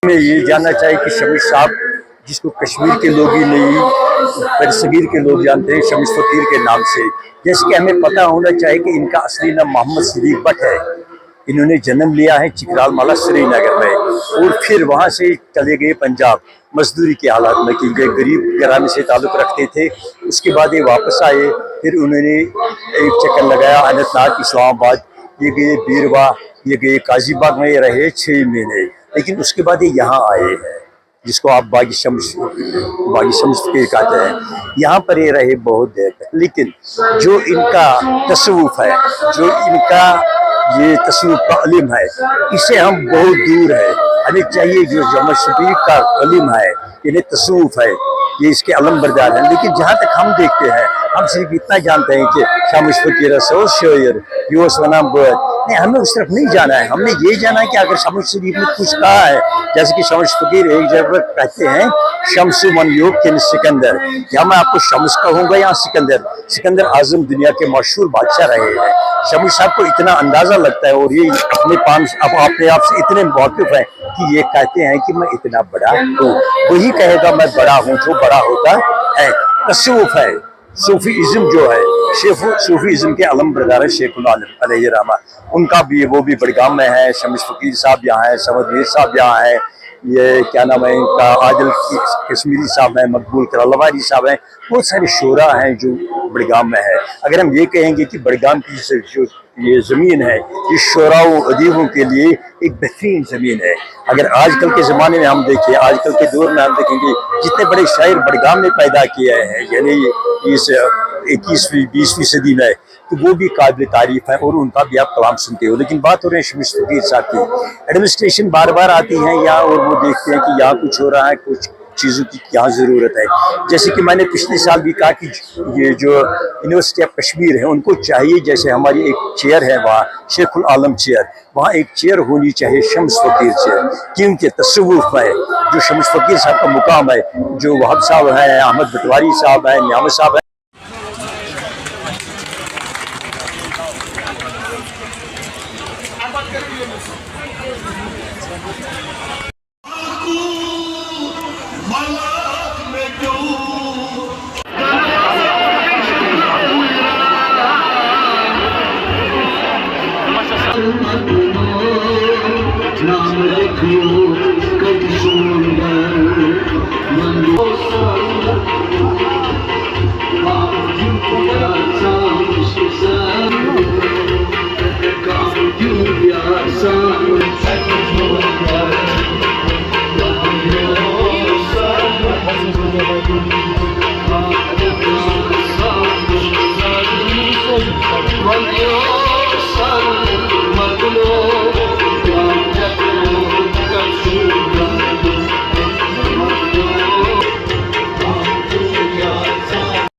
میں یہ جاننا چاہیے کہ شمس صاحب جس کو کشمیر کے لوگ ہی نہیں برصغیر کے لوگ جانتے ہیں شمس فقیر کے نام سے، جیسے کہ ہمیں پتہ ہونا چاہیے کہ ان کا اصلی نام محمد صدیق بٹ ہے۔ انہوں نے جنم لیا ہے چکرال مالا سری نگر میں، اور پھر وہاں سے چلے گئے پنجاب مزدوری کے حالات میں، کیونکہ غریب گھرانے سے تعلق رکھتے تھے۔ اس کے بعد یہ واپس آئے، پھر انہوں نے ایک چکر لگایا اننت ناگ اسلام آباد، یہ گئے بیروا، یہ گئے قاضی باغ میں، یہ رہے 6 مہینے، لیکن اس کے بعد یہ یہاں آئے ہیں جس کو آپ باغی شمس فقیر کہتے ہیں۔ یہاں پر یہ رہے بہت دیر تک، لیکن جو ان کا تصوف ہے، جو ان کا یہ تصوف کا علم ہے، اس سے ہم بہت دور ہیں۔ ہمیں چاہیے جو شمس فقیر کا علم ہے، انہیں تصوف ہے، یہ اس کے علم بردار ہیں، لیکن جہاں تک ہم دیکھتے ہیں ہم صرف اتنا جانتے ہیں کہ شمس فقیر سو شاعر یوس ونام بہت نہیں، ہمیں اس طرف نہیں جانا ہے۔ ہم نے یہ جانا ہے کہ اگر شمس شریف نے کچھ کہا ہے، جیسے کہ شمس فقیر ایک جگہ پر کہتے ہیں شمس من یوکن سکندر، یا میں آپ کو شمس کہوں گا یا سکندر اعظم دنیا کے مشہور بادشاہ رہے ہیں۔ شمس صاحب کو اتنا اندازہ لگتا ہے، اور یہ اپنے آپ سے اتنے موقف ہیں کہ یہ کہتے ہیں کہ میں اتنا بڑا ہوں، وہی کہے گا میں بڑا ہوں جو بڑا ہوتا ہے۔ تصوف ہے، صوفی ازم جو ہے، صوفی ازم کے علم بردار ہے شیخ العالم علیہ رحمہ، ان کا بھی وہ بھی بڑگام میں ہے۔ شمس فقیر صاحب یہاں ہیں، سمد میر صاحب یہاں ہیں، یہ کیا نام ہے ان کا، عادل کشمیری صاحب ہیں، مقبول کرالواری صاحب ہیں، بہت سارے شعراء ہیں جو بڑگام میں ہے۔ اگر ہم یہ کہیں گے کہ بڑگام کی جو یہ زمین ہے یہ شعراء و ادیبوں کے لیے ایک بہترین زمین ہے۔ اگر آج کل کے زمانے میں ہم دیکھیں، آج کل کے دور میں ہم دیکھیں گے جتنے بڑے شاعر بڑگام نے پیدا کیے ہیں، یعنی اس 21ویں 20ویں صدی میں، تو وہ بھی قابل تعریف ہے، اور ان کا بھی آپ کلام سنتے ہو۔ لیکن بات ہو رہی ہے شمس فقیر صاحب کی، ایڈمنسٹریشن بار بار آتی ہیں یہاں، اور وہ دیکھتے ہیں کہ یہاں کچھ ہو رہا ہے، کچھ چیزوں کی کیا ضرورت ہے۔ جیسے کہ میں نے پچھلے سال بھی کہا کہ یہ جو یونیورسٹی آف کشمیر ہے، ان کو چاہیے جیسے ہماری ایک چیئر ہے وہاں شیخ العالم چیئر، وہاں ایک چیئر ہونی چاہیے شمس فقیر چیئر، کیونکہ تصوف ہے جو شمس فقیر صاحب کا مقام ہے، جو وہاب صاحب ہیں، احمد بٹواری صاحب ہیں، نعمت صاحب ہیں۔ نام رکھو کد سوندر